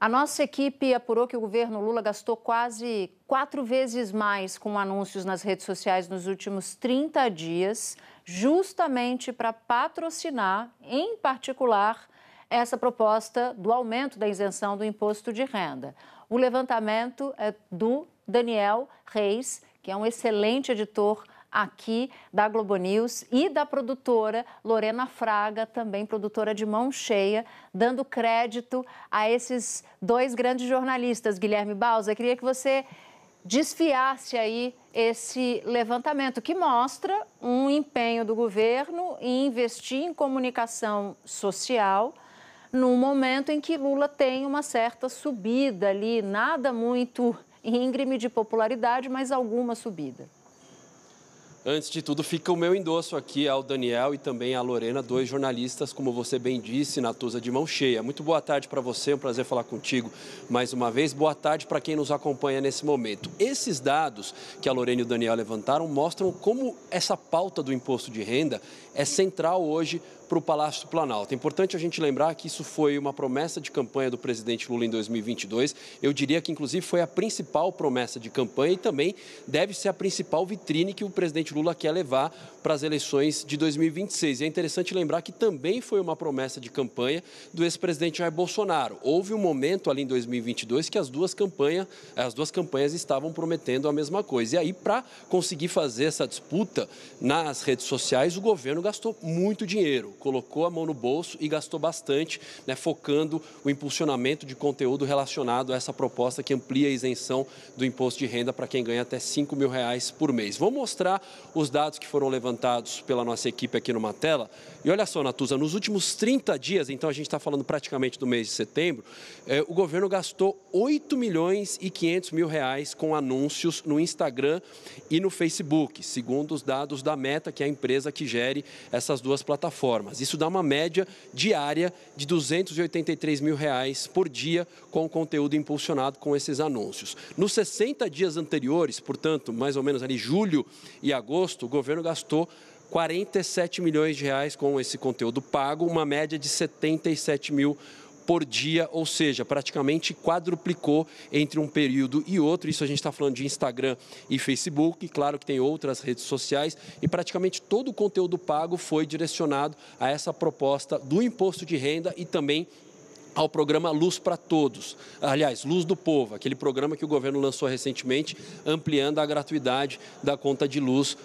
A nossa equipe apurou que o governo Lula gastou quase 4 vezes mais com anúncios nas redes sociais nos últimos 30 dias, justamente para patrocinar, em particular, essa proposta do aumento da isenção do imposto de renda. O levantamento é do Daniel Reis, que é um excelente editor aqui da Globo News, e da produtora Lorena Fraga, também produtora de mão cheia, dando crédito a esses dois grandes jornalistas. Guilherme Bausa, queria que você desfiasse aí esse levantamento, que mostra um empenho do governo em investir em comunicação social num momento em que Lula tem uma certa subida ali, nada muito íngreme de popularidade, mas alguma subida. Antes de tudo, fica o meu endosso aqui ao Daniel e também à Lorena, dois jornalistas, como você bem disse, Natuza, de mão cheia. Muito boa tarde para você, é um prazer falar contigo mais uma vez. Boa tarde para quem nos acompanha nesse momento. Esses dados que a Lorena e o Daniel levantaram mostram como essa pauta do imposto de renda é central hoje para o Palácio do Planalto. É importante a gente lembrar que isso foi uma promessa de campanha do presidente Lula em 2022. Eu diria que, inclusive, foi a principal promessa de campanha e também deve ser a principal vitrine que o presidente Lula quer levar para as eleições de 2026. E é interessante lembrar que também foi uma promessa de campanha do ex-presidente Jair Bolsonaro. Houve um momento ali em 2022 que as duas campanhas estavam prometendo a mesma coisa. E aí, para conseguir fazer essa disputa nas redes sociais, o governo gastou muito dinheiro, colocou a mão no bolso e gastou bastante, focando o impulsionamento de conteúdo relacionado a essa proposta que amplia a isenção do imposto de renda para quem ganha até R$5 mil por mês. Vou mostrar os dados que foram levantados pela nossa equipe aqui numa tela. E olha só, Natuza, nos últimos 30 dias, então a gente está falando praticamente do mês de setembro, o governo gastou R$8,5 milhões com anúncios no Instagram e no Facebook, segundo os dados da Meta, que é a empresa que gere essas duas plataformas. Isso dá uma média diária de R$283 mil por dia com o conteúdo impulsionado com esses anúncios. Nos 60 dias anteriores, portanto, mais ou menos ali julho e agosto, o governo gastou R$47 milhões com esse conteúdo pago, uma média de 77 mil por dia, ou seja, praticamente quadruplicou entre um período e outro. Isso a gente está falando de Instagram e Facebook, e claro que tem outras redes sociais, e praticamente todo o conteúdo pago foi direcionado a essa proposta do imposto de renda e também ao programa Luz para Todos, aliás, Luz do Povo, aquele programa que o governo lançou recentemente, ampliando a gratuidade da conta de luz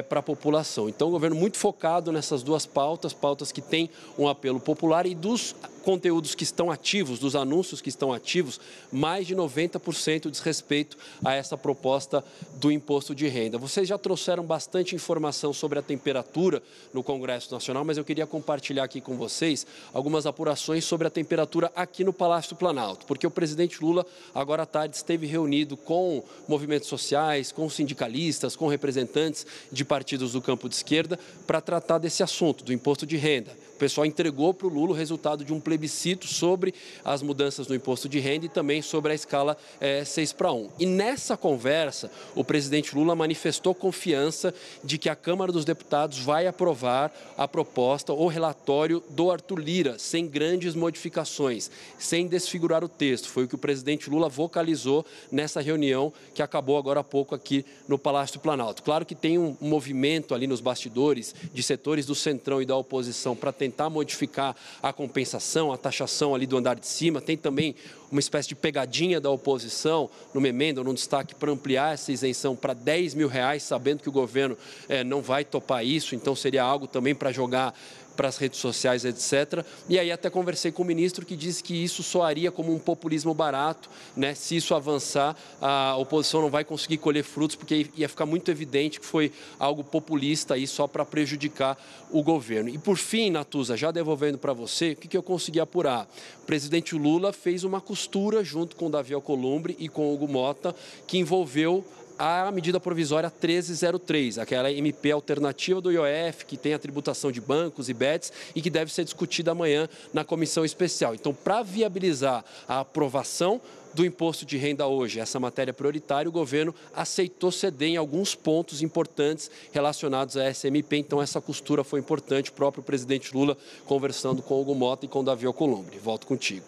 para a população. Então, o governo muito focado nessas duas pautas que têm um apelo popular, e dos conteúdos que estão ativos, dos anúncios que estão ativos, mais de 90% diz respeito a essa proposta do imposto de renda. Vocês já trouxeram bastante informação sobre a temperatura no Congresso Nacional, mas eu queria compartilhar aqui com vocês algumas apurações sobre a temperatura aqui no Palácio do Planalto, porque o presidente Lula, agora à tarde, esteve reunido com movimentos sociais, com sindicalistas, com representantes de partidos do campo de esquerda para tratar desse assunto, do imposto de renda. O pessoal entregou para o Lula o resultado de um plebiscito sobre as mudanças no imposto de renda e também sobre a escala 6:1. E nessa conversa, o presidente Lula manifestou confiança de que a Câmara dos Deputados vai aprovar a proposta ou relatório do Arthur Lira, sem grandes modificações, sem desfigurar o texto. Foi o que o presidente Lula vocalizou nessa reunião que acabou agora há pouco aqui no Palácio do Planalto. Claro que tem um movimento ali nos bastidores de setores do Centrão e da oposição para tentar modificar a compensação, a taxação ali do andar de cima. Tem também uma espécie de pegadinha da oposição numa emenda ou num destaque para ampliar essa isenção para R$10 mil, sabendo que o governo não vai topar isso, então seria algo também para jogar para as redes sociais, etc. E aí até conversei com o ministro, que disse que isso soaria como um populismo barato, Se isso avançar, a oposição não vai conseguir colher frutos, porque ia ficar muito evidente que foi algo populista aí só para prejudicar o governo. E por fim, Natuza, já devolvendo para você, o que eu consegui apurar? O presidente Lula fez uma costura junto com o Davi Alcolumbre e com o Hugo Motta, que envolveu a medida provisória 1303, aquela MP alternativa do IOF, que tem a tributação de bancos e bets e que deve ser discutida amanhã na comissão especial. Então, para viabilizar a aprovação do imposto de renda hoje, essa matéria prioritária, o governo aceitou ceder em alguns pontos importantes relacionados à SMP. Então, essa costura foi importante, o próprio presidente Lula conversando com o Hugo Motta e com o Davi Alcolumbre. Volto contigo.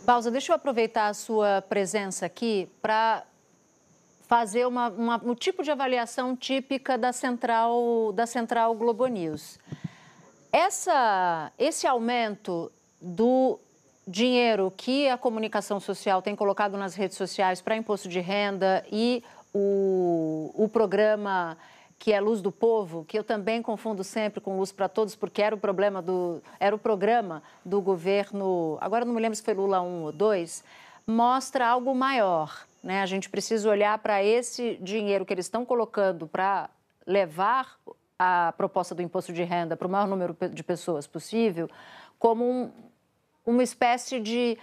Balza, deixa eu aproveitar a sua presença aqui para fazer um tipo de avaliação típica da Central Globo News. Esse aumento do dinheiro que a comunicação social tem colocado nas redes sociais para imposto de renda e o programa que é Luz do Povo, que eu também confundo sempre com Luz para Todos, porque era o programa do governo, agora não me lembro se foi Lula 1 ou 2, mostra algo maior, né? A gente precisa olhar para esse dinheiro que eles estão colocando para levar a proposta do imposto de renda para o maior número de pessoas possível, como uma espécie de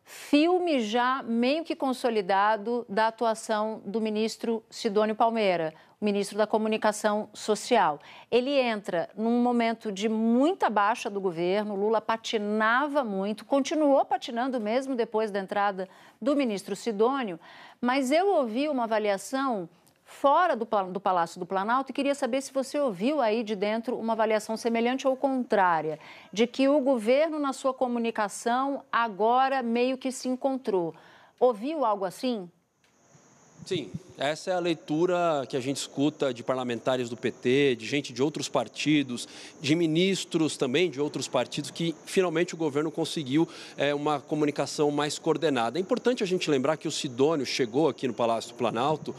filme já meio que consolidado da atuação do ministro Sidônio Palmeira, o ministro da Comunicação Social. Ele entra num momento de muita baixa do governo, Lula patinava muito, continuou patinando mesmo depois da entrada do ministro Sidônio, mas eu ouvi uma avaliação fora do Palácio do Planalto e queria saber se você ouviu aí de dentro uma avaliação semelhante ou contrária, de que o governo na sua comunicação agora meio que se encontrou. Ouviu algo assim? Sim, essa é a leitura que a gente escuta de parlamentares do PT, de gente de outros partidos, de ministros também de outros partidos, que finalmente o governo conseguiu uma comunicação mais coordenada. É importante a gente lembrar que o Sidônio chegou aqui no Palácio do Planalto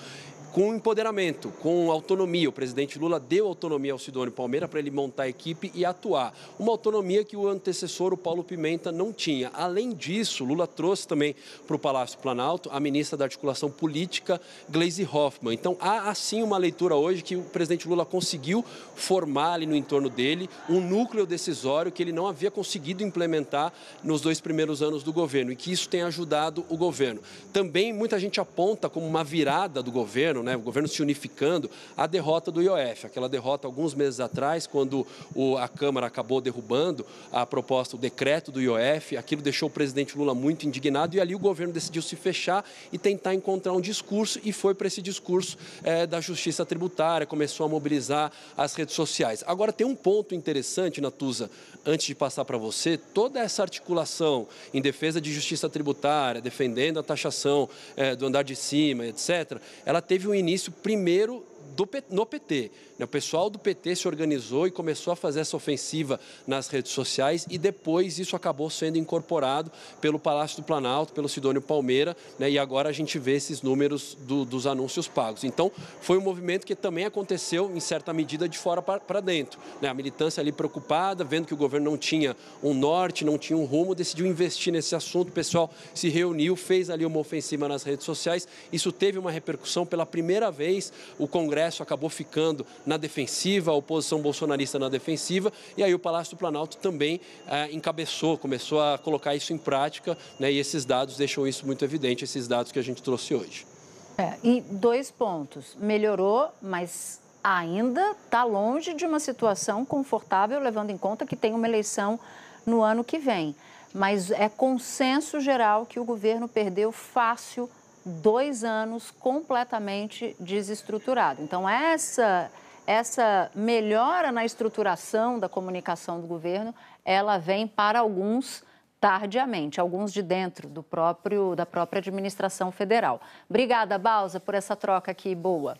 com empoderamento, com autonomia. O presidente Lula deu autonomia ao Sidônio Palmeira para ele montar a equipe e atuar. Uma autonomia que o antecessor, o Paulo Pimenta, não tinha. Além disso, Lula trouxe também para o Palácio do Planalto a ministra da Articulação Política, Gleisi Hoffmann. Então, há assim uma leitura hoje que o presidente Lula conseguiu formar ali no entorno dele um núcleo decisório que ele não havia conseguido implementar nos 2 primeiros anos do governo e que isso tem ajudado o governo. Também muita gente aponta como uma virada do governo, o governo se unificando, a derrota do IOF, aquela derrota alguns meses atrás, quando a Câmara acabou derrubando a proposta, o decreto do IOF, aquilo deixou o presidente Lula muito indignado e ali o governo decidiu se fechar e tentar encontrar um discurso e foi para esse discurso da justiça tributária, começou a mobilizar as redes sociais. Agora tem um ponto interessante, Natuza, antes de passar para você, toda essa articulação em defesa de justiça tributária, defendendo a taxação do andar de cima, etc., ela teve um início primeiro no PT. O pessoal do PT se organizou e começou a fazer essa ofensiva nas redes sociais e depois isso acabou sendo incorporado pelo Palácio do Planalto, pelo Sidônio Palmeira, e agora a gente vê esses números dos anúncios pagos. Então, foi um movimento que também aconteceu, em certa medida, de fora para dentro. A militância ali preocupada, vendo que o governo não tinha um norte, não tinha um rumo, decidiu investir nesse assunto, o pessoal se reuniu, fez ali uma ofensiva nas redes sociais, isso teve uma repercussão. Pela primeira vez, o Congresso acabou ficando na defensiva, a oposição bolsonarista na defensiva, e aí o Palácio do Planalto também encabeçou, começou a colocar isso em prática, e esses dados deixam isso muito evidente, esses dados que a gente trouxe hoje. E 2 pontos. Melhorou, mas ainda está longe de uma situação confortável, levando em conta que tem uma eleição no ano que vem. Mas é consenso geral que o governo perdeu fácil 2 anos completamente desestruturado. Então, essa melhora na estruturação da comunicação do governo, ela vem para alguns tardiamente, alguns de dentro da própria administração federal. Obrigada, Balza, por essa troca aqui boa.